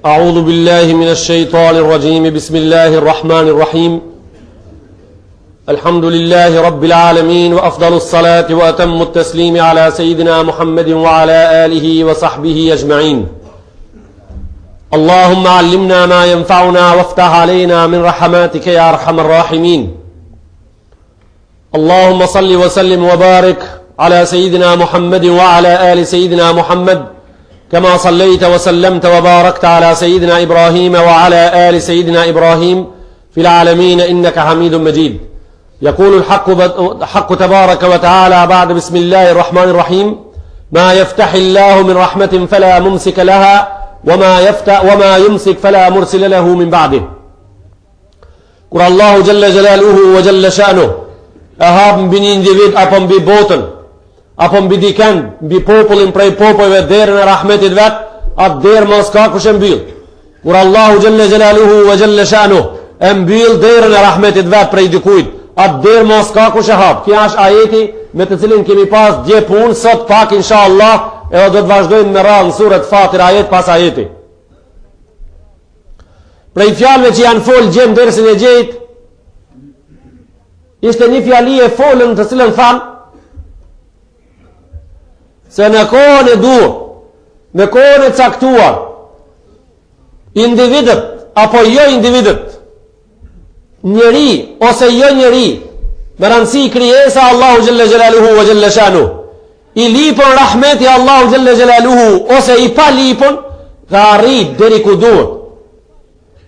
أعوذ بالله من الشيطان الرجيم بسم الله الرحمن الرحيم الحمد لله رب العالمين وأفضل الصلاة وأتم التسليم على سيدنا محمد وعلى آله وصحبه أجمعين اللهم علمنا ما ينفعنا وافتح علينا من رحماتك يا أرحم الراحمين اللهم صل وسلم وبارك على سيدنا محمد وعلى آل سيدنا محمد كما صليت وسلمت وباركت على سيدنا إبراهيم وعلى آل سيدنا إبراهيم في العالمين إنك حميد مجيد يقول الحق تبارك وتعالى بعد بسم الله الرحمن الرحيم ما يفتح الله من رحمة فلا ممسك لها وما يمسك فلا مرسل له من بعده kur Allahu Jalla Jalaluhu wa Jalla Sha'nuh e hap mbi një individ apo mbi botën apo mbi dikën mbi popullin prej popujve derën e rahmetit vet, atë derë mos ka kush e mbyll. Kur Allahu Jalla Jalaluhu wa Jalla Sha'nuh e mbyll derën e rahmetit vet prej dikujt, atë derë mos ka kush e hap. Kjo është ajeti me të cilin kemi pas dje punë sot pak inshallah, edhe do të vazhdojmë me radhë në surën Fatir ajet pas ajeti. Prej fjalëve që janë folë gjem dersin e gjejt, ishte një fjali e folën të cilën thanë se në kohën e dur, në kohën e caktuar, individet apo jo individet, njeri ose jo njeri, me rëndësi krijesa Allahu Jalla Jalaluhu wa Jalla Sha'nuh, i lipën rahmeti Allahu Jalla Jalaluhu ose i pa lipën, ka arrit deri ku duhet.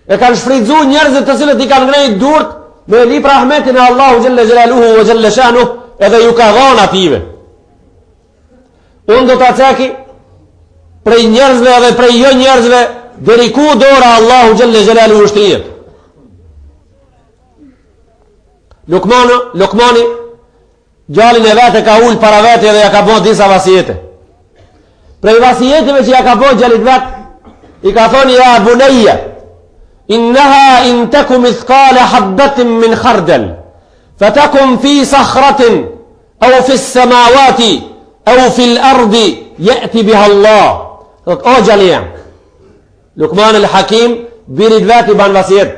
E kanë shfrytzu njerëzit të cilët i kanë ngrejt durt me lip rahmetin e Allahu Jalla Jalaluhu wa Jalla Sha'nuh, edhe ju ka dhënë ative. Unë do të ceki prej njerëzve dhe prej jo njerëzve deri ku dora Allahu Jalla Jalaluhu shtrihet. Lukmani gjalin e vete ka ullë para vete dhe ja ka bo disa vasijete. Prej vasijeteve që ja ka bo gjalit vet, i ka thoni ja bunayya innaha in taku mithqala habbatin min khardal fatakum fi sakhratin aw fi as-samawati aw fi al-ardi ya'ti biha Allah. O gjali jam, Lukman al-Hakim birit vet i ban vasijet,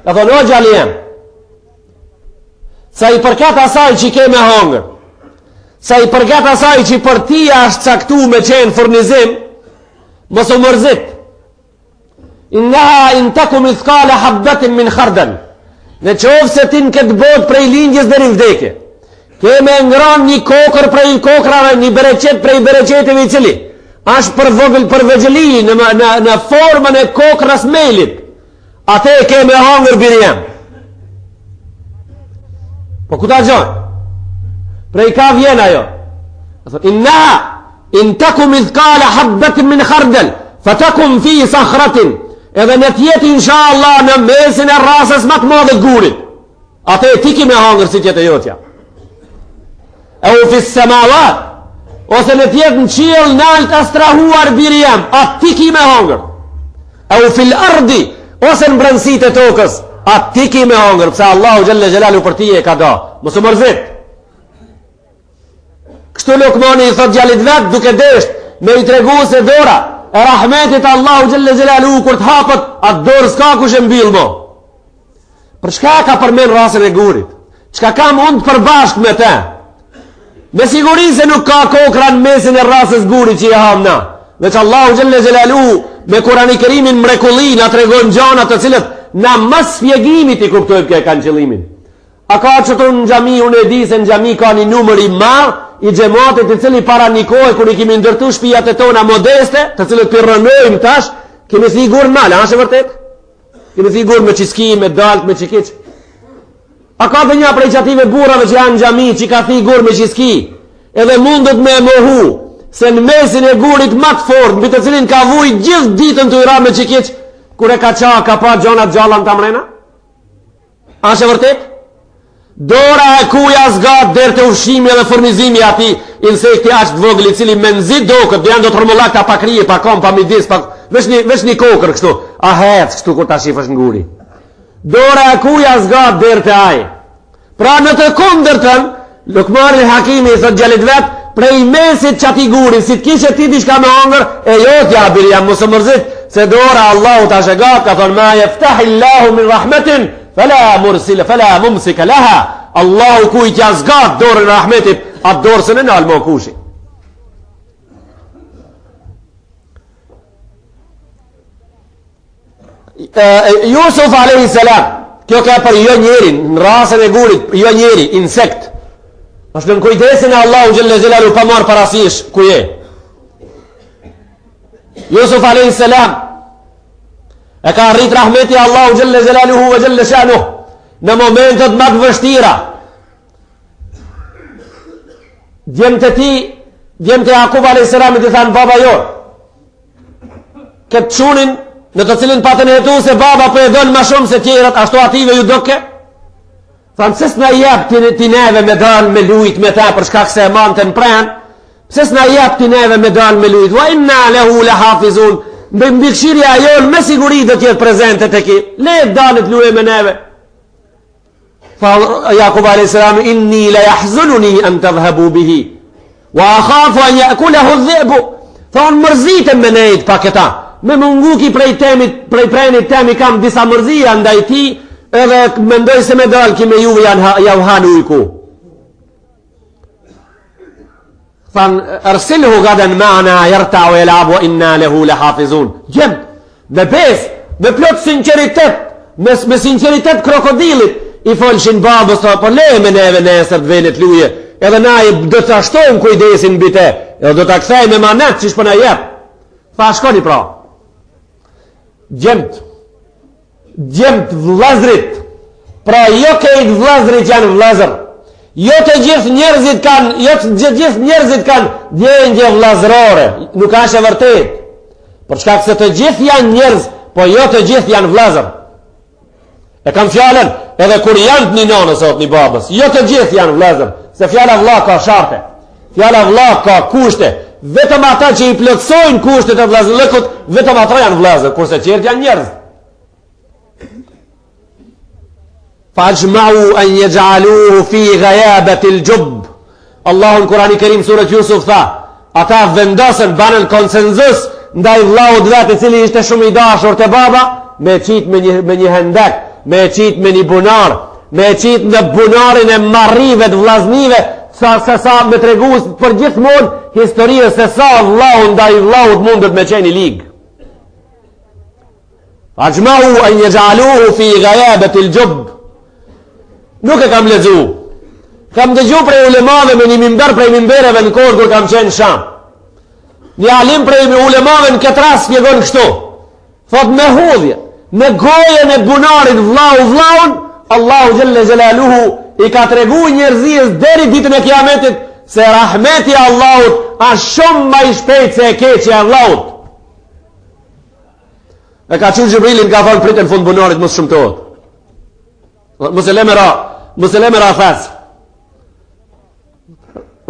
ka thoni o gjali jam, sa i përket asaj që ke me hangër, sa i përket asaj që për tia është caktu me qenë furnizim, mos u mërzit. Innaha in taku mithqala habbatin min khardal, në qovë se ti në këtë botë prej lindjes deri në vdekje, ke me ngran një kokër prej kokrave, një bereqet prej bereqeteve i cili është për vogël për vegjëli në formën e kokrës melit, atë ke me hangër birjem. Po ku ta gjojnë? Prej ka vjen ajo. Inna in taku mithqala habbatin min khardal fatakum fi sakhratin, edhe në tjetë insha Allah në mesin e rasës më të madhe gurit, atë e tiki me hangër si tjetë e jotja. E u fis samawat, ose në tjetë në qiell nalt astrahuar birjem, atë tiki me hangër. E u fil ardi, ose në brëndësit e tokës, atë tiki me hangër, pëse Allahu Jalla Jalalu për ti e ka da. Mosë mërzit. Kështu Lukmani i thot gjallit vetë duke desht me i tregu se dora e rahmetit Allahu Jalla Jalalu kur të hapët, atë dorë s'ka kush e mbil mo. Për çka ka përmen rasën e gurit? Çka kam unë të përbashk me te? Me siguri se nuk ka kokra në mesin e rasës gurit që i ham na. Veç Allahu Jalla Jalalu me Kurani Kerimin mrekulli na tregon gjana të cilët na mas spjegimit i kuptojmë kë kanë qëllimin. A ka qëtu në gjami, unë e di se në gjami ka një numër i marë i gjematit i cili para një kohë, kër i kemi ndërtu shpijat e tona modeste, të cilët përrënojmë tash, kemi thigur malë, ashe vërtet? Kemi thigur me qiski, me dalt, me qikic. A ka dhe një prej qative burave që janë në gjami, që ka thigur me qiski, edhe mundet me mohu, se në mesin e gurit matë fort, mbi të cilin ka vuj gjithë ditën të ira me qikic, kër e ka qa, ka pa gjonat gjallan të amrena? Ashe vërtet? Dora e kuja zgat dherë të ushqimi dhe furnizimi ati insekti ashtë vogli cili me nëzit do këtë, dhe janë do të rëmullak të pakrije, pa kom, pa midis, vesh një kokër kështu, a hec kështu kur ta shifësh në guri. Dora e kuja zgat dherë të aje. Pra në të kundërtën, Lukmani Hakimi i thot gjallit vetë, prej mesit që ati gurin, si të kishe ti diçka me hongër, e jo t'ja Biljam, mos mërzit, se dora Allahu t'a shegat, ka thonë, ma jeftahillahu min rahmetin, fela mumsika laha, Allahu ku i t'ja zgat dorën rahmetit, atë dorësën e nalë më kushi. Jusuf a.s. Kjo ka për jo njeri, në rasën e gurit, jo njeri, insekt. është në kujdesin e Allahu Gjelle Gjelalu pa marë parasysh ku je. Jusuf a.s. e ka rrit rahmeti Allahu Gjelle Gjelalu hu ve Gjelle Shanuh në momentet më të vështira. Djemët e ti, djemët e Jakub a.s. i thanë baba jo, këtë qunin në të cilin patën e jetu se baba për e dënë ma shumë se tjerat, ashtu ative ju doke. Thanë, pëse s'na jep ti neve me dalë me lujt me ta për shkak se e mante në pren, pëse s'na jep ti neve me dalë me lujt, wa inna lehu le hafizun, mbi mbikëshirja jonë me siguri dhe tjetë prezente të ki, le dalit luje me neve. Thanë, Jakub a.s. inni le jahzununi an të dhëbu bihi, wa akhafu an jakulehu dhibu. Thanë, mërzitëm me nejt pa këta, me mungu ki prej prenit temi kam disa mërzia ndaj ti, edhe mendoj se me dalë ki me juve janë hanu i ku. Thanë, ersilhu gaden ma'na jarta o elabu inna lehu le hafizun. Gjem, me pes, me plot sinceritet, me sinceritet krokodilit, i folshin babës, po le me neve nesër të venit luje, edhe na i do të ashtojmë kujdesin bite, edhe do të kthej me manet që shpëna jep. Tha, shkoni pra. Gjemt vllazrit, pra jo kejt vllazrit janë vllazër, jo të gjithë njerëzit kanë djengje vllazërore, nuk është e vërtet, për shkak se të gjithë janë njerëz, po jo të gjithë janë vllazër. E kam fjalën, edhe kur janë të një nonës ot një babës, jo të gjithë janë vllazër, se fjala vlla ka sharte, fjala vlla ka kushte, vetëm ata që i plotësojnë kushtet e vllazërlëkut, vetëm ata janë vllazër, kurse tjerët janë njerëz. Fajma'u an yaj'aluhu fi ghayabati al-jubb. Allahu në Kurani Kerim surat Jusuf tha, ata vendosën, banën konsenzus ndaj vllaut vet i cili ishte shumë i dashur te baba, me qit me një hendek, me qit me një bunar, me qit në bunarin e marrive të vllaznive, sa me tregu për gjithmonë historie se sa vllau ndaj vlaut mundet me qeni lig. Ajma'u an yaj'aluhu fi ghayabati al-jubb. Nuk e kam lexu. Kam dëgju prej ulemave me një mimber prej mimbereve në kohë kur kam qenë Sham. Një alim prej ulemave në këtë rast shpjegon kështu. Thot me hodhje, në gojën e bunarit vlaun, Allahu Gjelle Gjelaluhu i ka tregu njerëzijës deri ditën e kiametit se rahmeti Allahut është shumë më i shpejt se e keqja e vlaut. E ka qenë Gjibrilin ka thonë pritën fund bunarit mos shumëtohet. Muselemera thas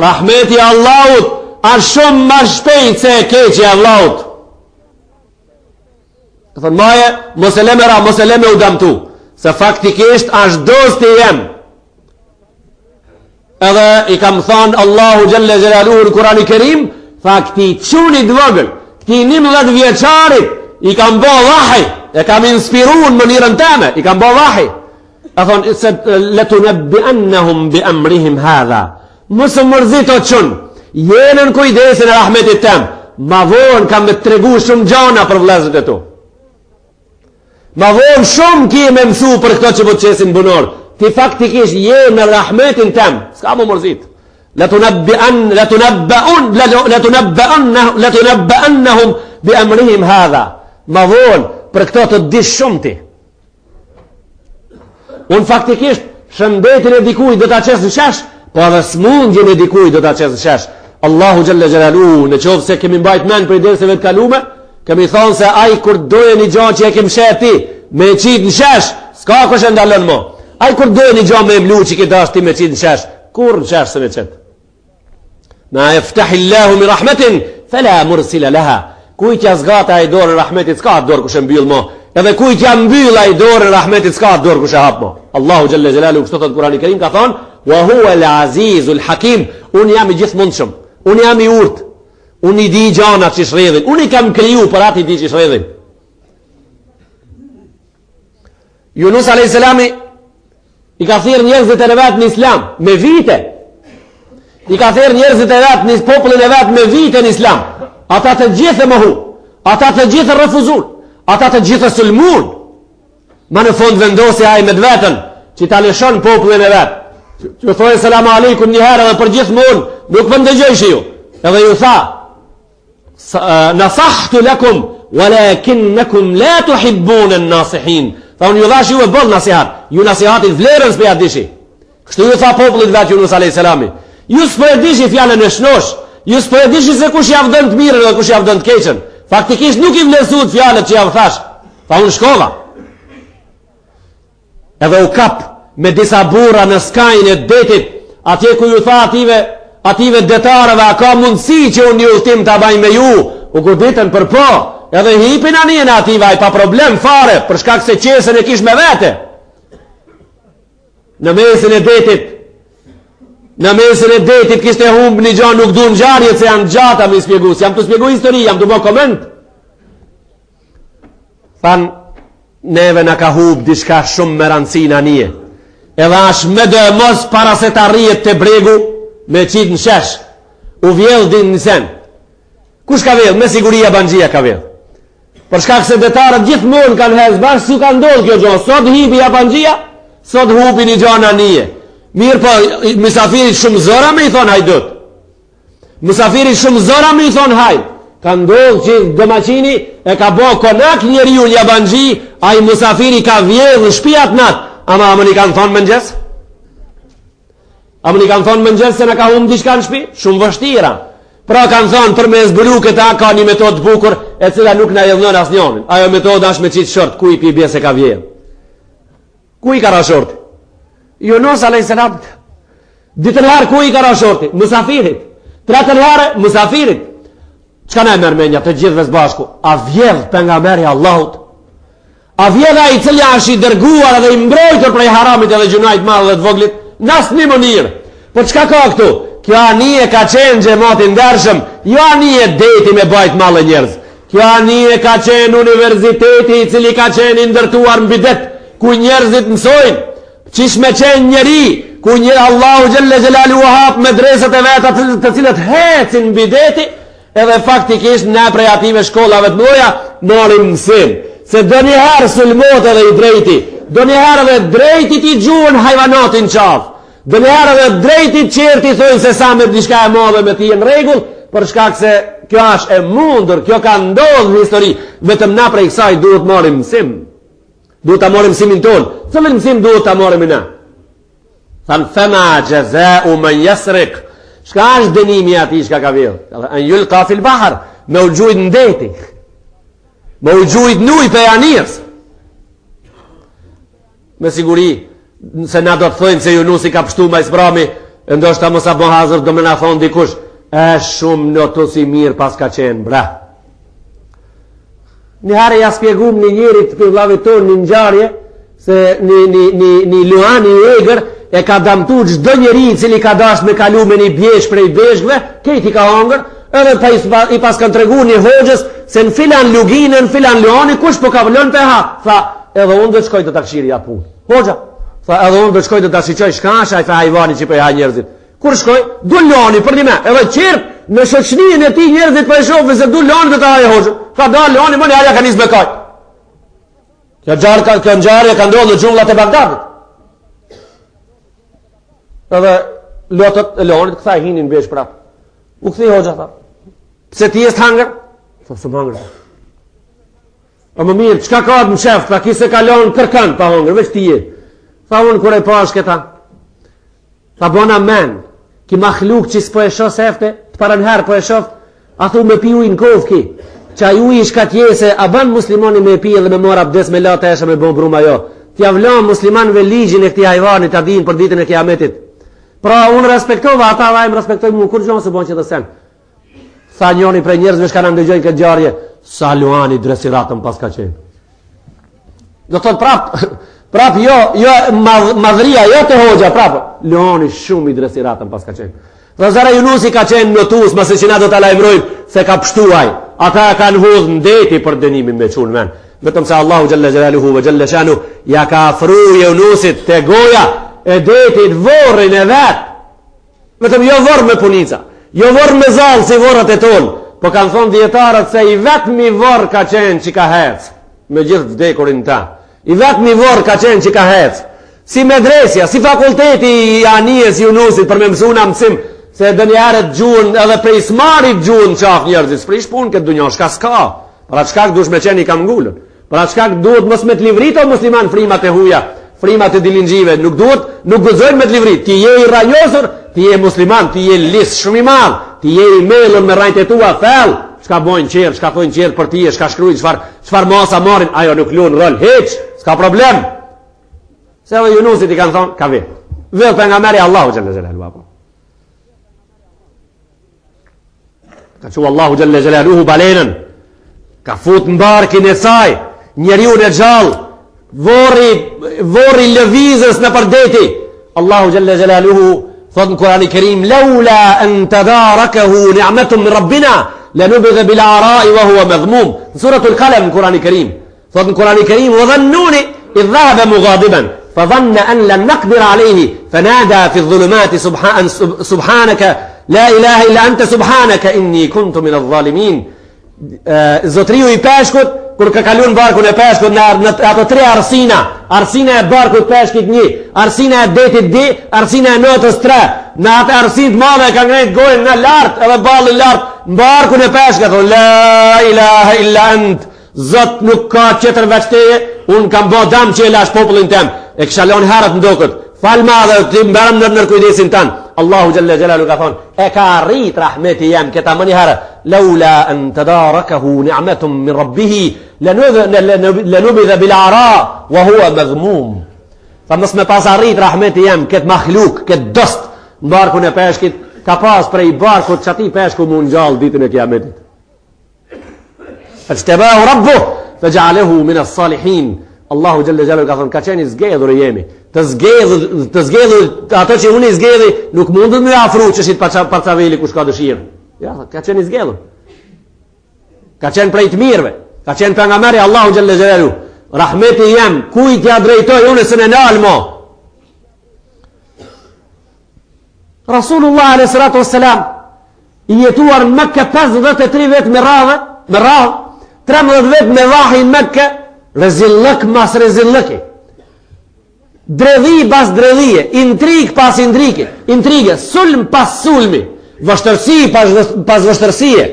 rahmeti Allahut është shumë më shpejt se e keqja e vlaut. Të thënë maje, Museleme u damtu se faktikisht është dosti jem. Edhe i kam thonë Allahu Gjelle Gjelaluhu në Kurani Kerim, tha këti qunit vogël, këti 11 vjeçarit i kam bo vahi, e kam inspiru në mënirën teme, i kam bo vahi. E thonë, se letunabbi'annahum bi amrihim hadha. Mësë mërzit o qënë, jenë në kujdesin e rahmetit tem, ma vonë kam me të tregu shumë gjana për vlezët e tu. Ma vonë shumë ki me mësu për këto që po të qesin bunor. Ti faktikisht jenë në rahmetin tem, s'ka më mërzit. Letunabba'annahum bi amrihim hadha. Ma vonë për këto të dish shumë ti. Unë faktikisht shëndetin e dikuj do ta qes në shesh, po edhe smundjen e dikuj do ta qes në shesh. Allahu Gjelle Gjelalu, në qovë se kemi mbajt men për i derseve të kalume, kemi thonë se aj kur doje një gjanë që e kem shet ti, me qit në shesh, s'ka kështë ndalën mo. Aj kur doje një gjanë me mlu që ki dash ti me qit në shesh, kur në shesh se me qit. Na eftahillahu mi rahmetin, fela mursila laha. Kujtja zgata i dorën rahmetit, s'ka atë dorë kushe mbyll mo. Edhe kujtja mbyll i dorën rahmetit, s'ka atë dorë kushe hap mo. Allahu Gjelle Gjelalu, kështu thot Kurani Kerim ka thonë, wa huwa al-azizul hakim, unë jam i gjithë mundshëm. Unë jam i urt. Unë i di gjana që shredhin. Unë i kam kriju për atë i di që shredhin. Yunus a.s. I ka thirë njerëzit e vetë në islam me vite. I ka thirë njerëzit e vetë në popullin e vetë me vite në islam. Ata të gjithë e mohu. Ata të gjithë e refuzun. Ata të gjithë e sulmun. Ma në fund vendosi aj me dvetën që ta lëshon popullin e vetë. Që thoi selamu alaikum njëherë edhe për gjithë mund nuk pëndëgjëshë ju. Edhe ju tha nasahtu lakum walakinnakum la tuhibbun an-nasihin. Tha unë ju dhash ju e bëllë nasihat. Ju nasihatit vlerën s'pe ja dishi. Kështu ju tha popullit vetë Yunus a.s. Ju s'pe e dishi fjallën e shnosh. Ju s'pe e dishi se kush javë dënë të mirën dhe kush javë dënë të keqen. Faktikisht nuk i vlerësut fjallët që javë thash. Tha unë shkova. Edhe u kap me disa burra në skajnë e detit, atje ku ju tha ative detarëve, a ka mundësi që unë një ultim të abaj me ju, u goditën për po, edhe hipin anien ative, aj pa problem fare, për shkak se qesën e kish me vete. Në mesin e detit kishte humbë një gjanë, nuk du në gjarjet se janë gjata me spjegu, si jam të spjegu histori, jam të bo koment. Thanë, neve në ka hubë dishka shumë me rancina nije. Edhe ashtë me dhe mos para se të arrijet të bregu me qitë në shesh. U vjell din në sen. Kush ka vjell? Me siguria banjia ka vjell. Për shkak se detarët gjithë mund kanë hez bashkë su kanë ndodhë kjo gjohë. Sot hibi ja banjia, sot hubi një gjohë në nije. Mirë po, mësafirit shumë zora me i thonë hajdut. Mësafirit shumë zora me i thonë hajd. Ka ndodhë që domaqini e ka bo konak njeri unë jabanji, a i musafiri ka vjedhë në shpijat natë, ama më një kanë thonë mëngjes? A më një kanë thonë mëngjes se në ka humë dishka në shpi? Shumë vështira. Pra kanë thonë për me zbulu këta ka një metodë bukur e cila nuk në jedhënën asë njonin. Ajo metodë është me qitë short, ku i pi bje se ka vjedhë? Ku i ka ra shorti? Yunus a.s. Ditën herë ku i ka ra shorti? Musafirit. Tretën herë musafirit. Qka ne mërmenja të gjithve zbashku? A vjedh për nga meri Allahut? A vjedh a i cilja është i dërguar edhe i mbrojtër prej haramit edhe gjunajt madhë dhe të voglit? Nasë një mënirë. Po qka ka këtu? Kjo anije ka qenë gjematin dërshëm, jo anije deti me bajt malë njerëz. Kjo anije ka qenë universiteti i cili ka qenë indërtuar në bidet, ku njerëzit mësojnë, qish me qenë njeri, ku Allahu Gjelle Gjelalu hap me dresët e vetat të cilët hecin në bideti, edhe faktikisht ne prej ative shkollave të mëdoja marim mësim. Se do njëherë sulmot edhe i drejti, do njëherë edhe drejtit i gjuën hajvanatin qafë, do njëherë edhe drejtit qerti thujnë se sa me dishka e madhe me ti në regull, për shkak se kjo është e mundur, kjo ka ndodhë në histori, vetëm na prej kësaj duhet marim mësim. Duhet ta marim mësimin tonë. Cëllin mësim duhet ta marim i na? Thanë, fema gjezau me jesrik. Shka është dënimi ati shka ka vjellë? Në jullë ka fil bahar, me u gjujt në deti, me u gjujt nuj për janirës. Me siguri, se na do të thojnë se Yunusi ka pështu ma i sbrami, ndoshta mos apo hazër do me na thonë dikush, shumë në të si mirë pas ka qenë, bra. Një herë ja spjegum një njerit për vlavit tonë një njarje, se një luani i egrë, e ka damtu gjdo njeri cili ka dash me kalu me një bjesh prej beshkve, kejti ka hangër, edhe i pas kanë tregu një hoxës, se në filan luginë, në filan luani, kush po ka vëllon për ha? Tha, edhe unë dhe të shkoj të takshiri ja punë. Hoxha, tha, edhe unë dhe të shkoj të tashiqoj, shka asha i fa hajvani që për ha njerëzit. Kur shkoj? Du luani për një me, edhe qirë, në shoqënin e ti njerëzit për e shofë, se du luani dhe të hajë hoxë. Tha, da luani, më një harja ka njës me kaj. Kjo njarje ka ndodhë në gjunglat e Bagdadit. Edhe lotët e lonit këtha i hinin besh prap. U këthi hoxha, tha, pse ti jest hangër? Tha, së më hangër. A më mirë, qka ka të më shef, tha, kise ka lonë kërkan pa hangër, veç ti je. Tha, unë kure pash këta. Tha, bona men, ki makhluk që s'po e shos efte, të paranherë po e shof, a thu me pi ujnë kovë ki, që a ju i shka tjese, a ban muslimoni me pi edhe me mor abdes me la të eshe me bon bruma jo. Tja vlan muslimanve ligjin e këti hajvani të adin për ditën e kiametit. Pra unë respektova, ata dhe im respektojmë mu, kur gjonë se bon që të sen. Tha njoni prej njerëzve shka në ndëgjojnë këtë gjarje, sa luani dresiratën pas ka qenë. Do të thotë prap jo madhria, jo të hoxha, prap luani shumë i dresiratën pas ka qenë. Dhe zara Yunusi ka qenë notus, mëse që na do të lajmërojmë se ka pështuaj. Ata kanë hudhë në deti për dënimin me qunë men. Vetëm se Allahu Gjelle Gjelaluhu vë Gjelle Shanu ja ka afru Yunusit të goja e detit vorrin e vetë. Vetëm jo vorë me punica, jo vorë me zalë si vorët e tonë, po kanë thonë djetarët se i vetëmi vorë ka qenë që ka hecë, me gjithë vdekurin ta. I vetëmi vorë ka qenë që ka hecë. Si medresja, si fakulteti i anijes Yunusit për me mësuna mësim, se dë njerët gjuhën edhe prej smarit gjuhën qaf njerëzit, s'prish punë këtë dunjo, shka s'ka, për atë shkak dush me qeni kam ngullën, për atë shkak duhet mos me të livrit o musliman frimat e huja, frimat e dilingjive, nuk duhet, nuk gëzojnë me të livrit, ti je i rajosur, ti je musliman, ti je lis shumë i madh, ti je i mellën me rajt e tua, thell, çka bojnë qerë, çka thojnë qerë për ti, çka shkrujnë, çfar masa marrin, ajo nuk luan rol, hiç, s'ka problem. Se edhe Yunusit i kanë thonë, ka vetë. Vetë pejgamberi Allahu xhalla xhelaluhu. Ka që Allahu Gjelle Gjelaluhu balenën, ka fut në barkin e saj, njeriu në gjallë, vori lëvizës në përdeti. Allahu Gjelle Gjelaluhu thot në Kurani Kerim, laula en të darakahu ni'metum min Rabbina, lenubidhe bil arai wa huwa madhmum. Në suratul Qalam në Kurani Kerim, thot në Kurani Kerim, wa dhannuni idh dhahaba mughadiban, فظن أن لن نقدر عليه فنادى في الظلمات سبحانك لا إله إلا أنت سبحانك إني كنت من الظالمين. Zotriu i peshkut kur ka kalun barkun e peshkut në ato tre arsina e barkut peshkit 1, arsina e detit 2, arsina e notës 3. Në atë arsinët madhe ka ngrejt gojën në lart edhe ballin lart në barkun e peshkut, thonë la ilaha illa ant, Zot nuk ka tjetër veç teje, unë kam bë dam që e lash popullin tem. E kisha lënë herët ndokët. Falma dhe ti mberëm në kujdesin tan. Allahu Gjelle Gjelalu ka thonë, e ka arrit rahmeti jem, këta më një herë, laula an tadarakahu ni'metum min rabbihi, lenubidhe bil ara, wa huwa madhmum. Tha mos me pas arrit rahmeti jem, këtë makhluk, këtë dost, në barkun e peshkit, ka pas prej barkut që ati peshku mu në gjallë ditën e kiametit. Ejtebahu rabbuh, fe gjalehu min as-salihin. Allahu Gjelle Gjelalu ka thonë, ka qeni zgedhur e jemi. Të zgedhur, ato që unë i zgedhi, nuk mundët me afru që shqit parcaveli ku shka dëshirë. Ja, ka qeni zgedhur. Ka qenë prej të mirëve. Ka qenë pejgamberi Allahu Gjelle Gjelalu. Rahmeti jem, kujt ja drejtoj unë së në nalë mo. Rasulullah a.s. i jetuar në Mekke 53 vetë me radhë, 13 vetë me vahi në Mekke, rezillëk mas rezillëki, dredhi pas dredhije, intrig pas intrige, sulm pas sulmi, vështërsi pas vështërsie.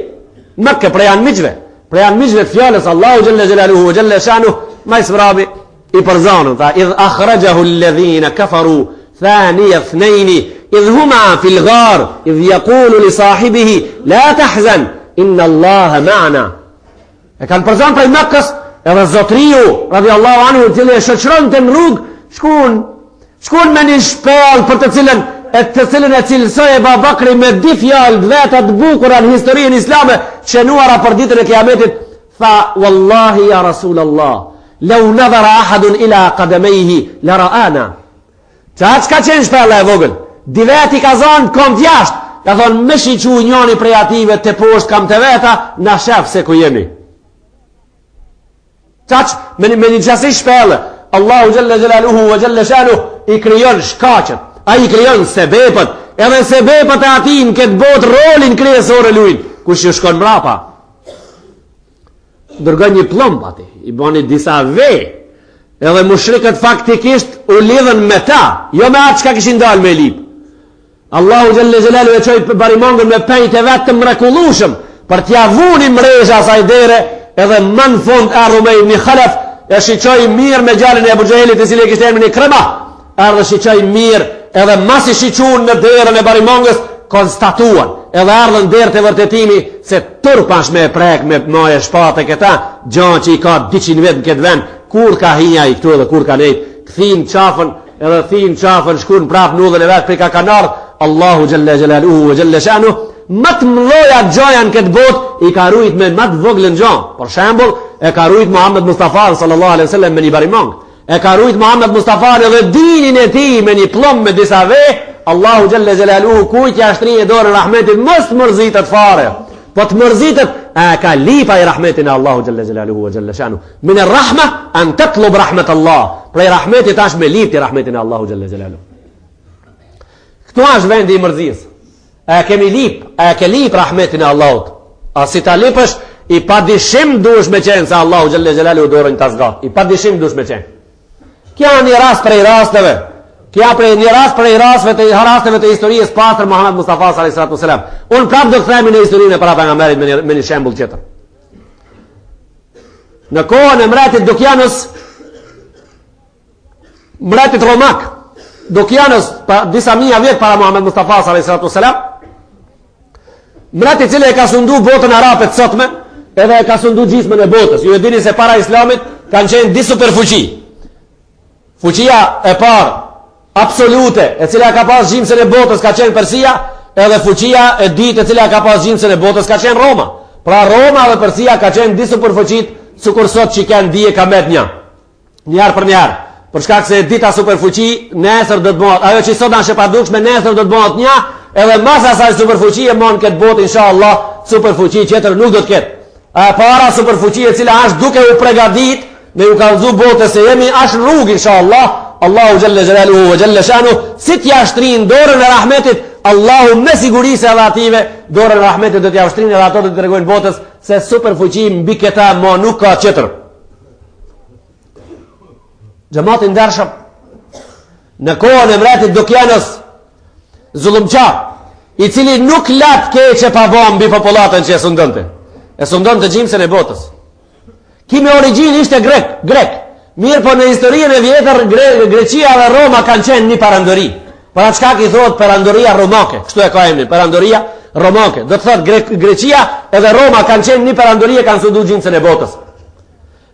Mekke prej anë miqve të fjallës Allahu Gjelle Gjelaluhu Gjelle Shanu ma i sëbrabi i përzanën, tha idh akhrajahu alladhina kafaru thaniya ithnayni idh huma fil ghar idh yaqulu li sahibihi la tahzan inna Allaha ma'ana. E kanë përzan prej Mekkës edhe Zotriu radiallahu anhu i cili e shoqëron të në rrugë shkun me një shpall për të cilën e cilësoj e Babakri me di fjalë vetat bukura në historinë islame qenuara për ditën e kiametit. Tha wallahi ya Rasulallah law nadhara ahadun ila qadamaihi la ra'ana. Çka ka qenë shpalla e vogël, di veti ka zonë kom jashtë, ka thonë më shiqu njoni prej ative të poshtë kam të veta na shef se ku jemi. Qaq, me një gjasi shpele, Allahu Gjelle Gjelaluhu wa Gjelle Shanu i kryon shkacet, a i kryon sebepët, edhe sebepët e ati në këtë botë rolin kryesore luin, kush ju shkon mrapa. Dërgën një plomb ati, i bani disa vej, edhe mushrikët faktikisht u lidhen me ta, jo me atë qka kishin dal me lip. Allahu Gjelle Gjelalu e qoj barimongën me pejt e vetë të mrekullushëm, për t'ja vuni mrejsha asaj dere, edhe më në fund ardhu me një khalef, e shiqoj mirë me gjallin e Abu Gjehelit e cili e kishtë një krema, ardhë shiqoj mirë, edhe mas i shiqun në derën e barimongës, konstatuan, edhe ardhën derë të vërtetimi, se turpash me prek, me maje shpate këta, gjanë që i ka 200 vetë në këtë vend, kur ka hinja i këtu edhe kur ka nejtë, këthin qafën, edhe thin qafën, shkun prap në udhën e vetë, për ka kanardhë, Allahu Gjelle Gjelaluhu wa Gjelle Shanu, më të mdoja gjoja në këtë botë i ka rujt me më të voglën gjonë. Për shembull, e ka rujt Muhammed Mustafa sallallahu alaihi wasallam me një barimong. E ka rujt Muhammed Mustafa edhe dinin e tij me një plomb me disa ve, Allahu Gjelle Gjelaluhu kujt ja shtrije dorën rahmetit mos të mërzitet fare. Po të mërzitet, ka lipa i rahmetin e Allahu Gjelle Gjelaluhu wa Gjelle Shanu. Min e rahma, an të tlub rahmet Allah. Prej rahmetit ashtë me lip të rahmetin e Allahu Gjelle Gjelaluhu. Këtu ashtë vendi i mërzis. Kemi lip, ke lip rahmetin e Allahut. A si ta lipësh, i pa dishim dush me qenë se Allahu Gjelle Gjelaluhu dorën të zgat. I pa dishim dush me qenë. Kja një rast prej rasteve. Kja prej një rast prej rasteve të historijës pastër Muhammed Mustafa sallallahu alaihi wasallam. Unë prap do të themi në historinë e para pejgamberit me një shembull tjetër. Në kohën e mbretit Dukianus, mbretit romak, Dukianus pa disa mijë vjet para Muhammed Mustafa sallallahu alaihi wasallam, mbreti i cili e ka sundu botën arabe të sotme, edhe e ka sundu gjysmën e botës. Ju e dini se para islamit kanë qenë di superfuqi. Fuqia e parë absolute, e cila ka pas gjimsën e botës, ka qenë Persia, edhe fuqia e dytë, e cila ka pas gjimsën e botës, ka qenë Roma. Pra Roma dhe Persia ka qenë di superfuqit, sukur sot që kanë dije ka met njarë për njarë. Për shkak se dita superfuqi, nesër do të bëhet, ajo që sot është e padukshme, nesër do të bëhet një, edhe mas asaj superfuqi e mon këtë botë, inshallah, superfuqi tjetër nuk do të ketë. Para superfuqi e cila është duke u pregadit, me u kallëzu botës se jemi është rrugë, inshallah, Allahu Gjelle Gjelaluhu wa Gjelle Shanu, si t'ja shtrin dorën e rahmetit, Allahu me sigurisë edhe ative, dorën e rahmetit do t'ja shtrin edhe ato do të tregojnë botës, se superfuqi mbi këta ma nuk ka qëtër. Gjamatin ndershëm, në kohën e mbretit Dukianus, zullumqar, i cili nuk lat keqe pa bom mbi popullatën që e sundonte gjimsën e botës. Kimi origin ishte grek. Mirë po në historinë e vjetër Greqia dhe Roma kanë qenë një parandori. Para çka i thotë parandoria romake. Kështu e ka emrin, parandoria romake. Do të thotë Greqia edhe Roma kanë qenë një parandori e kanë sundu gjimsën e botës.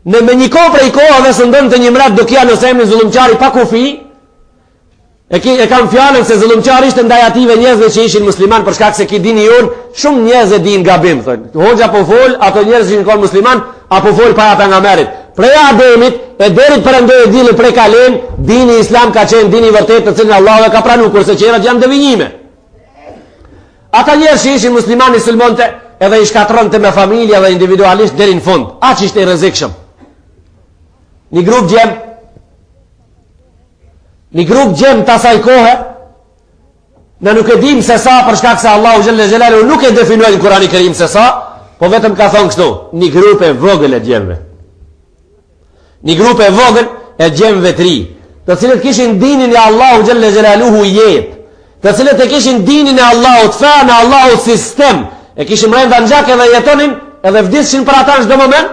Në me një kohë prej kohëve sundonte një mbret Dukianus emrin zullumqari pa kufi. E kam fjalën se zullumqari ishte ndaj ative njerëzve që ishin musliman, për shkak se ki dini jon, shumë njerëz e din gabim, thonë. Hoxha po fol, ato njerëz që kanë musliman, apo fol para pejgamberit. Prej Ademit e deri perandoj e dilë prej kalen, dini islam ka qenë dini vërtet të cilin Allahu e ka pranuar, kurse qerat janë devinjime. Ata njerëz që ishin muslimanë sulmonte, edhe i shkatronte me familja dhe individualisht deri në fund. Aq ishte i rrezikshëm. Një grup gjem të asaj kohë, në nuk e dim se sa, për shkak se Allahu Gjelle Gjelalu nuk e definuar në Kurani Kerim se sa, po vetëm ka thonë kështu, një grup e vogël e gjemve. Një grup e vogël e gjemve të ri, të cilët kishin dinin e Allahu Gjelle Gjelaluhu jetë, të cilët e kishin dinin e Allahu të fa në Allahu sistem, e kishin mrenda në gjak edhe jetonin, edhe vdishin për ata në çdo moment.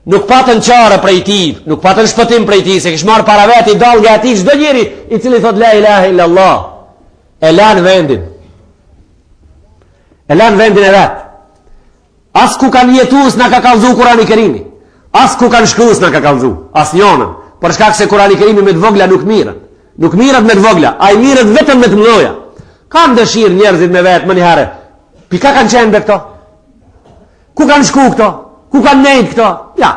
Nuk patën qare prej ti, nuk patën shpëtim prej ti, se kish marë para veti dal nga ti çdo njeri i cili thot la ilaha illallah. E lanë vendin e vetë. As ku kanë jetues na ka kallëzu Kurani Kerimi, as ku kanë shkruas na ka kallëzu, as njonën, për shkak se Kurani Kerimi me të vogla nuk mirët me të vogla, ai mirët vetëm me të mëdha. Kanë dëshirë njerëzit me vetë më një herë, pika kanë qenë be këto, ku kanë shku këto, ku kanë nejtë këto? Ja,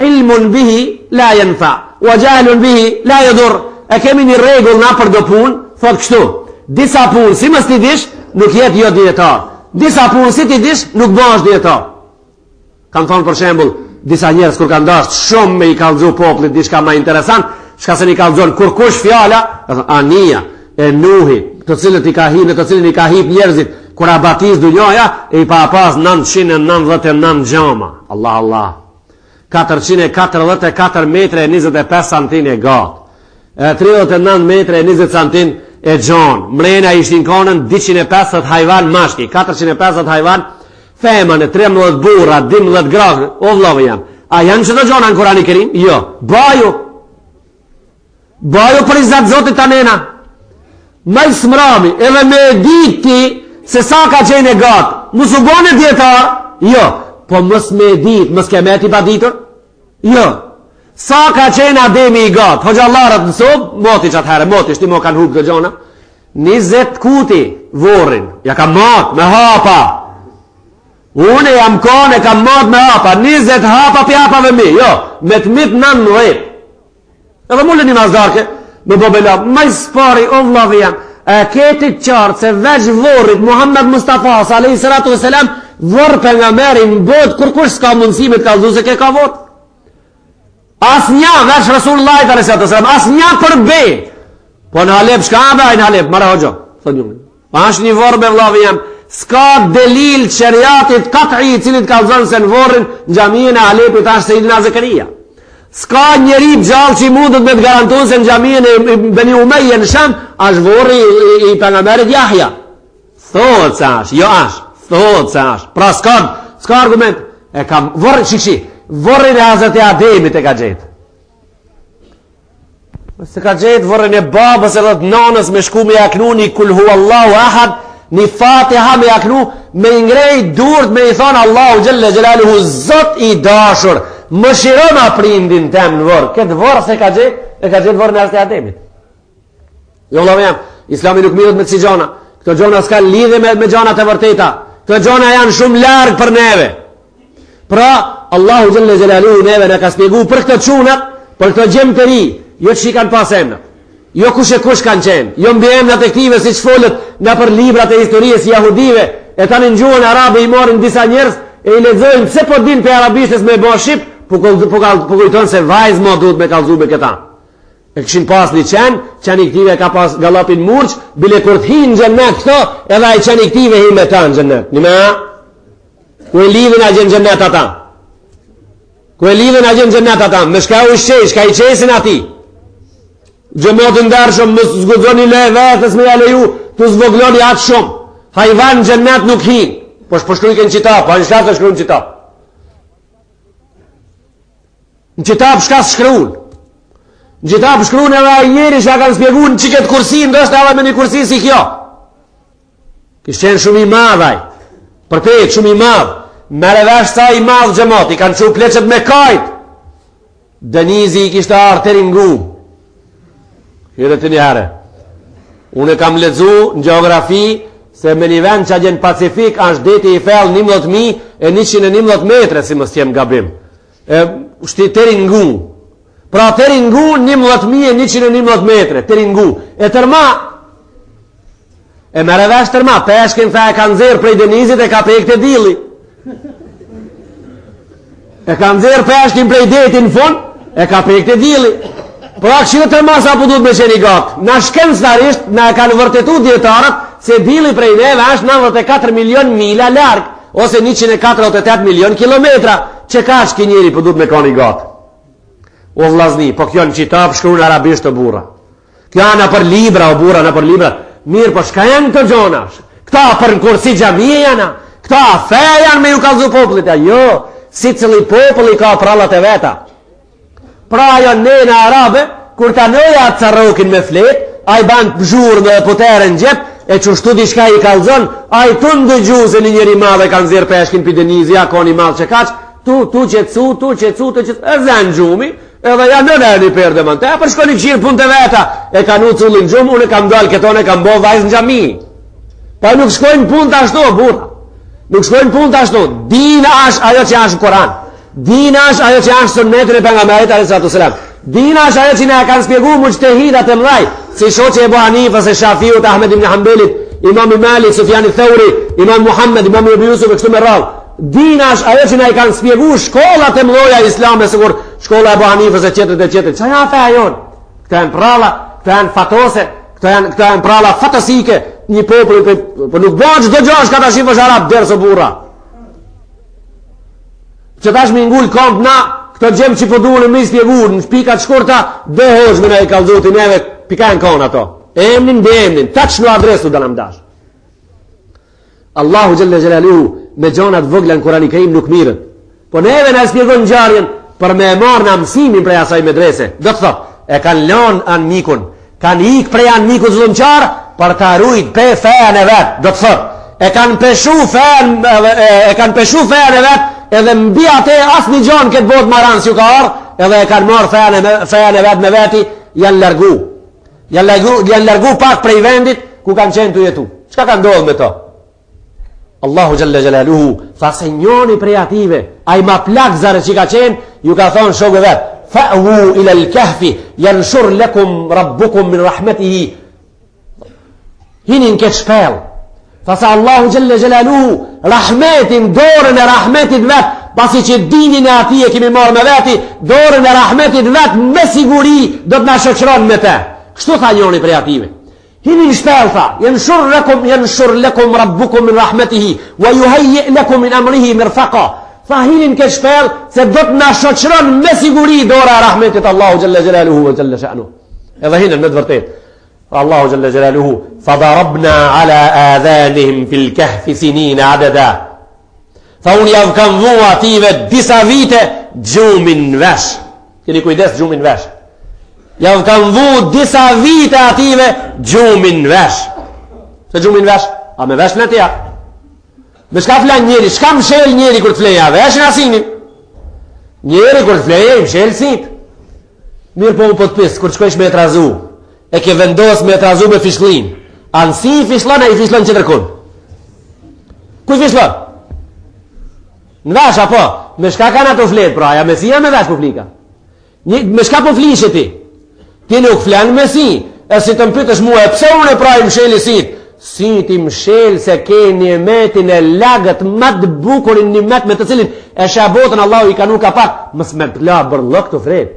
ilmun bihi la yanfa, wa jahlun bihi la yadur. E kemi një rregull na për do punë, thot kështu, disa punë si mos ti dish, nuk jetë jo dietar. Disa punë si ti dish, nuk bëhesh dietar. Kanë thonë për shembull, disa njerëz kur kanë dashur shumë me i kallëzu popullit diçka më interesant, çka se i kallëzon kur kush fjala, ania e Nuhit, të cilët i ka hyrë, të cilën i ka hip njerëzit kur abatiz dunjoja, e i pa pas 999 gjama. Allah. 444 metre e 25 santin e gat. 39 metre e 20 santin e gjon. Mrena ishtin konën 250 hajvan mashki, 450 hajvan femën, 13 burra, 12 gra. O vëllai jam. A janë çdo gjona në Kurani Kerim? Jo. Baju për izat Zotit tanena. Më smrami, edhe me diti se sa ka qenë e gatë, mos u bone djetar, jo, po mos me dit, mos ke meti pa ditur, jo, sa ka qenë Ademi i gatë, hoxhallarët në sobë, moti që atëherë, moti, shti mo kanë hupë të gjona, 20 kuti vorin, ja kam matë me hapa, une jam kone, kam matë me hapa, 20 hapa pi hapave mi, jo, me të mitë 19, edhe mulle një mazdarke, me bobela, maj spari, o vllavi jam, e ketit qartë se veç vorrit Muhammed Mustafa s.a.s. Vorë për nga meri në botë, kur kush s'ka mundësi me të kalzu se ke ka vorë. As nja, veç Rasulullah s.a.s. As nja për bejt. Po në Halep, shka abaj në Halep, mara hoxo, thot njëmë. Ashtë një vorë me vllavi jam, s'ka delil qëriatit katëri cilit kalzon se në vorën në gjamiën e Halepit ashtë Sejidina Zakaria. S'ka njeri gjallë që i mundet me të garantu se në gjamiën e Beni Umeje në Sham ashtë vorë i pejgamberit Jahja. Thot se ashtë, jo ashtë. Thot se ashtë. Pra s'ka argument. E kam vorë, shikshi, vorën e Hazret e Ademit e ka gjetë. Se ka gjetë vorën e babës e dhe nanës me shku me jaknu një kul hu Allahu ahad, një fatiha me jaknu, me ngrejt durët me i thonë Allahu gjelle gjelaluhu zot i dashur, më shirona prindin tem në vorë. Këtë vorë se ka gjetë, e ka gjetë vorën e Hazret e Ademit. Jo vëllai jam, Islami nuk mirët me të si gjona. Këto gjona s'ka lidhe me gjonat e vërteta. Këto gjona janë shumë largë për neve. Pra, Allahu gjelle gjelaluhu neve në ka spjegu për këto qunat, për këto gjemë të ri, jo që i kanë pas emnat, jo kush e kush kanë qenë, jo mbi emnat e këtive si që folët nga për librat e historisë jahudive, e tani në gjuhën arabe i morin disa njerës, e i lexojnë se po din për arabishtës me bo shqip, po kujton se vajzë mo duhet me kalzu me këta. E këshin pas një qenë i këtive ka pas galopin murq, bile kur të hinë gjennet këto, edhe i qenë i këtive hi me ta në gjennet. Një me a? Ku e lidhin a gjenë gjennet ata? Ku e lidhin a gjenë gjennet ata? Me shka u shqesh, ka i qesin ati? Gjëmotin dërshëm, më zgudzoni le vetës me jaleju, të zvogloni atë shumë. Hajvan gjennet nuk hinë. Po shpështujke në qitap, pa në shkatë të shkru në qitap. Në qitap shka së shkruun. Në qitap shkruun edhe a njeri shka kanë spjegun në qiket kursi, ndështë edhe me një kursi si kjo. Kishë qenë shumë i madhaj. Për pejtë shumë i madh. Mere vesh sa i madh gjemot, i kanë që pleqet me kajt. Denizi i kishtë arë të ringu. Hire të një herë. Unë e kam ledzu në geografi se me një vend që a gjenë Pacifik është deti i fel 11.111 metre, si mës tjem gabim. Shti të ringu. Pra të ringu 11.111 metre, të ringu. E tërma, e mere vesh tërma, peshkin tha e kanë zirë prej denizit e ka pek të dili. E kanë zirë peshkin prej detin në fund, e ka pek të dili. Pra këshirë tërma sa po duhet me qeni gatë. Na shkencëtarisht, na e kanë vërtetu djetarët, se dili prej neve është 94 milion mila largë, ose 148 milion kilometra, që ka që njëri po duhet me koni gatë. O vlazni, po kjo në qitap shkru në arabisht të bura. Kjo anë për libra, o bura në për libra. Mirë, po shka janë të gjona? Këta për në kursi gjamije janë, këta fe janë me ju kalzu popullit. Jo, si cili populli ka prallat e veta. Pra jo ne në arabe, kur ta nëja të carrokin me flet, a i banë zhurë me putere në gjep, e që shtu di shka i kalzon, a i tu në dëgju se një njëri madhe kanë zirë peshkin për denizia, ka një madhe që kaq, tu qetsu, e zënë gjumi, edhe ja në një për dhe mënte, për shko një qirë pun të veta, e ka nu cullin gjumë, unë e kam dalë këtone, kam bo vajzë në gjami. Pa nuk shkojnë pun të ashtu, burra. Nuk shkojnë pun të ashtu. Din është ajo që është Koran. Din është ajo që është sunnetin e pejgamberit alayhi salam. Din është ajo që ne kanë shpjeguar mujtehidat e mëdhaj, si shoqi Ebu Hanifës, e Shafiut, Ahmed ibn Hanbelit, Imam Malik, Sufjan al-Thawri, Imam Muhammad, Imam Abu Yusuf, kështu me radhë. Din është ajo që ne kanë shpjeguar shkollat e mëdha islame, sikur shkolla e Ebu Hanifës e tjetër. Çfarë janë feja jon? Këta janë pralla, këta janë fatose, këta janë pralla fatosike, një popull, po nuk bëhet çdo gjë që ata shifësh arab derso burra. Që tash me ngull komp na, këto gjemë që po duhen me spjegur, në pikat shkurta, dhe hoxhme na i kallzoti neve, pikan kon ato. Emnin dhe emnin, taç në adresu dhe në mdash. Allahu Gjelle Gjelaluhu me gjonat vogla në Kurani Kerim nuk mirët. Po neve na spjegon ngjarjen për me marrë në mësimin prej asaj medrese. Do të thot, e kanë lënë anë mikun, kanë ikë prej anë mikun zullumqar për ta rujt pe fejan e vet. Do të thot, e kanë peshu fejan e vet, edhe mbi atë asë një gjonë këtë botë maran si u ka arë, edhe e kanë marë fejan e vetë me veti, janë largu pak prej vendit ku kanë qenë të jetu. Qka kanë ndodhë me to? Allahu Gjelle Gjelaluhu tha se njoni prej ative, a i ma plak zare që ka qenë, ju ka thonë shokë vetë, fa'wu ila al-kahfi yanshur lakum rabbukum min rahmatihi. Hinin këtë shpel. Tha se Allahu Gjelle Gjelaluhu rahmetin, dorën e rahmetit vetë, pasi që dinin e ati e kemi marrë me veti, dorën e rahmetit vetë me siguri do të na shoqëron me te. Kështu tha njoni prej ative. Hinin shpel tha, yanshur lakum rabbukum min rahmetihi wa yuhayyi lakum min amrihi mirfaqa. Tha hinin këtë shpel se do të na shoqëron me siguri dora e rahmetit Allahu Gjelle Gjelaluhu wa Gjelle Sha'nu. Edhe hinin me të vërtet. Allahu Gjelle Gjelaluhu fadarabna ala adhanihim fil kahfi sinina adada. Tha unë javë kam vu ative disa vite gjumin vesh. Keni kujdes gjumin vesh. Javë kam vu disa vite ative gjumin vesh. Se gjumin vesh? A me vesh në tja? Me shka flan njeri? Shka më shel njeri kër të fleja? Vesh në asinin? Njeri kër të fleja më shel sit. Mirë po më po të pisë kër të shkojsh me trazu. E ke vendos me trazu me fishlin. Anësi fishlon e i fishlon që tërkun. Kuj fishlon? Në vesh apo? Me shka ka në të flet, pra, ja me si ja me vesh po flika. Me shka po flishe ti? Ti nuk flenë me si. E si të mpytësh mua, e pse unë e pra i msheli sit? Si ti mshel se ke një metin e lagët më të bukurin një met me të cilin e shabotën Allahu i ka nuk ka pak. Mës me pla bërlëk të fred.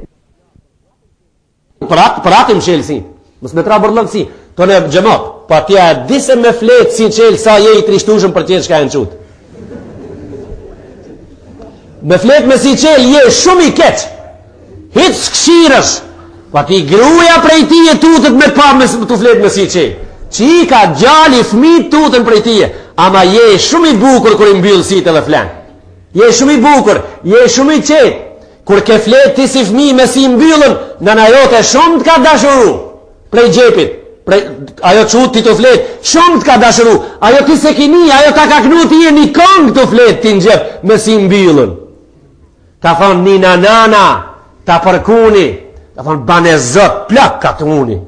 Për atë i mshel si. Mës me tra bërlëk si. Të në gjemot, pa tja dise me flet si qel sa je i trishtushëm për tjetë shka e në qutë. Me flet me si qel je shumë i keq. Hitë s'kshirësh. Pa ti gruja prej ti e tutët me pa me të flet me si qel. Qika gjali fmit tutën prej ti. Ama je shumë i bukur kër i mbyllë si të dhe flen. Je shumë i bukur, je shumë i qetë. Kur ke flet ti si fmi me si mbyllën, në në jote shumë të ka dashuru. Prej gjepit. Ajo qut ti të flet, shumë të ka dashuru. Ajo ti se kini, ajo ta ka knu ti e një kong të flet ti në gjep me si mbyllën. Ka thonë nina nana, ta përkuni. Ka thonë bane zot, plak katuni.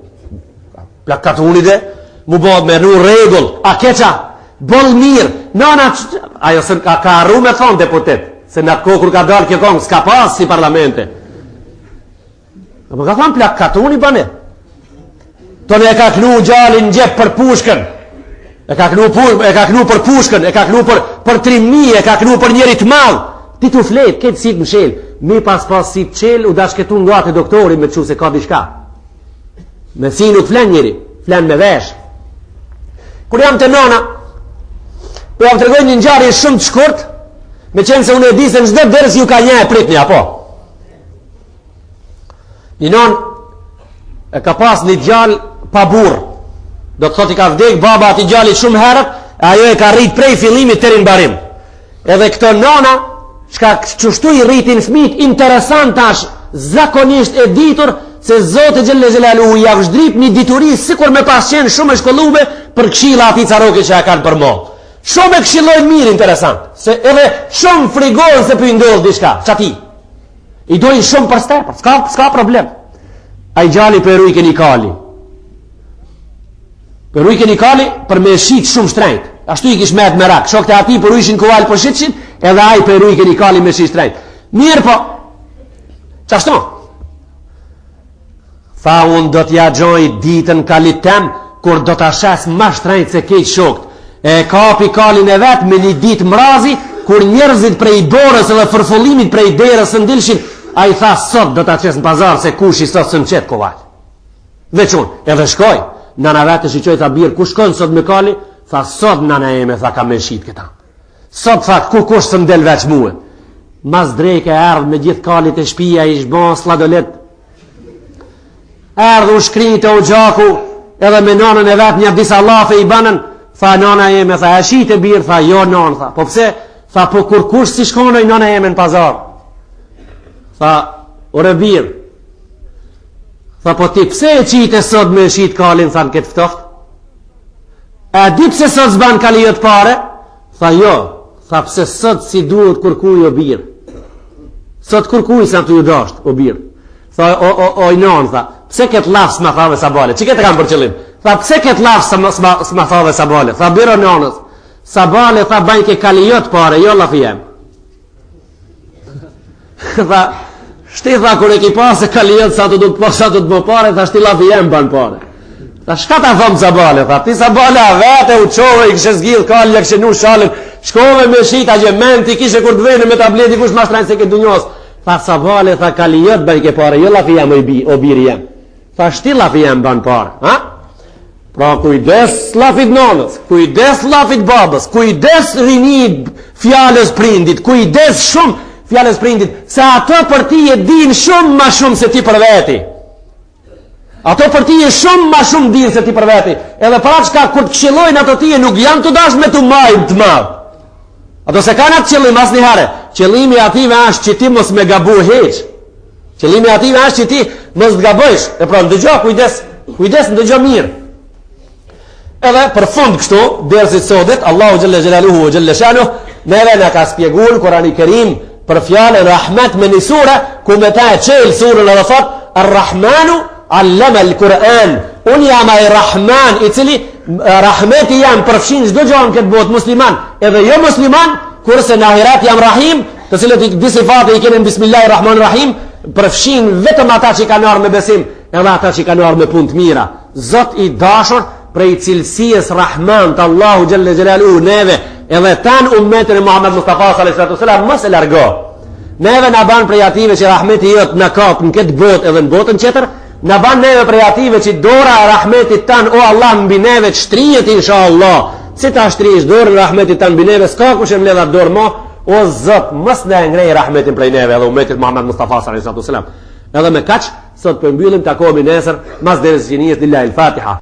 Plak katuni dhe, mu bod me ru regull. A keqa, bol mirë. Nana, ajo se ka arru me thonë deputet. Se në atë kohë kur ka dalë kjo kongë, s'ka pas si parlamente. Më ka thonë plak katuni bane. Tonë e ka knu gjallin gjep për pushkën. E ka knu për pushkën, e ka knu për trimni, e ka knu për njerit malë. Ti tu flet, këtë si të mshel. Mi pas si të qel, u dashketu nga të doktori me që se ka dishka. Me si nuk flen njeri, flen me vesh. Kur jam të nona, po jam të regoj një njari shumë të shkurt, me qenë se unë e di se në çdo dërës ju ka një e prit një, apo? Një non e ka pas një gjallë pa burë. Do të thot i ka vdek baba ati gjallit shumë herët, e ajo e ka rrit prej fillimit të rinë barim. Edhe këto nona, shka qështu i rritin fmit, interesant tash, zakonisht e ditur, se Zotë Gjelle Gjelaluhu ja vëshdrip një dituri, sikur me pas qenë shumë e shkollube, për këshilla ati caroke që e kanë për mo. Shumë e këshillojnë mirë, interesant. Se edhe shumë frigojnë se për i ndodhë dishka. Qati? I dojnë shumë për stepër, s'ka problem. A i gjalli për ujke një kali. Për ujke një kali për me shqit shumë shtrejt. Ashtu i kish met me rak. Shokte ati për ujshin kuval për shqitshin, edhe a i për ujke një kali me shqit shtrejt. Mirë po, qashtu? Tha unë do t'ja gjoj ditën kalit tem, kur do t'a shes ma shtrejt se kejt shokt. E kapi kalin e vetë me një ditë mrazi, kur njerëzit prej borës edhe fërfollimit prej derës së ndilshin, a i tha sot do t'a qes në pazar se kush i sot së në qetë koval. Veç unë, edhe shkoj, nana vetë shiqoj tha birë, ku shkojnë sot me kali? Tha sot nana eme, tha ka me shqit këta. Sot tha ku kush së mdel veç muë. Mas drejke erdhë me gjithë kalit e shpia, i shbon sladolet. Erdhë u shkrinjë të u gjaku, edhe me nanën e vetë një disa lafe i banën. Tha nana eme, tha e shqit e birë, tha jo nanë, tha. Po pse? Tha po kur kush si shkonoj nana eme në pazar. Tha, ore birë. Tha po ti pse e qite sot me shqit kalin, tha në këtë ftoft? E di pse sot zban kalijët pare? Tha jo. Tha pse sot si duhet kërkuj o birë. Sot kërkuj sa të ju dasht, o birë. Tha o i nanë, tha, pse këtë lafë s'ma thave sabale? Që këtë kam për qëllim? Tha pse këtë lafë s'ma thave sabale? Tha biro nanës. Sabale, tha bajke kalijët pare, jo lafi jem. Tha, Shti tha kur e ki pa se kalijet sa të du të po sa të më pare, tha shti lafi jem ban pare. Tha shka ta thëmë Sabale, tha ti Sabale a vete u qove, i kështë zgjidh kalja, kështë nu shalin, shkove me shita gjementi, kishe kur të vene me tableti kush ma shtrajnë se ke dunjos. Tha Sabale, tha kalijet bërë ke pare, jo lafi jem o biri jem. Tha shti lafi jem ban pare, ha? Pra kujdes lafit nonës, kujdes lafit babës, kujdes rinit fjales prindit, kujdes shumë fjales prindit, se ato për ti e din shumë ma shumë se ti për veti. Ato për ti e shumë ma shumë din se ti për veti. Edhe pra qka kur të këshillojnë ato ti e nuk janë të dash me të majnë të madhë. Ato se kanë atë qëllim as njëhare. Qëllimi ative është që ti mos me gabu heq. Qëllimi ative është që ti mos të gabësh. E pra ndëgjo, kujdes ndëgjo mirë. Edhe për fund kështu, dersit sotit, Allahu Gjelle Gjelaluhu Gjelle Shanuh, neve në ka spjeguar Kurani Kerim për fjallën Rahmet me një sura, ku me ta e qelë surën edhe thot, Ar-Rahmanu allama al-Quran. Unë jam ai Rahman i cili rahmeti jam përfshin çdo gjë në këtë botë musliman, edhe jo musliman, kurse në ahiret jam Rahim, të cilët i sifate i kenen Bismillahirrahmanirrahim, përfshin vetëm ata që kanë ardhur me besim, edhe ata që kanë ardhur me punë të mira. Zot i dashur, prej cilësisë Rahman të Allahu Gjelle Gjelaluhu neve edhe tanë ummetin e Muhammed Mustafa s.a.s. mos e largo. Neve në banë prej ative që rahmeti jëtë në kapë në këtë botë edhe në botën qëtër, në banë neve prej ative që dora e rahmetit tanë, o Allah mbi neve të shtrijet insha Allah. Si ta shtrijesh dorë rahmetit tanë mbi neve, s'ka kush e mledhat dorë mo, o Zot mos në ngrej rahmetin prej neve edhe ummetit Muhammed Mustafa s.a.s. Edhe me kaq, sot për mbyllim takohemi nesër, mas deres gjinijës lillahi l-Fatiha.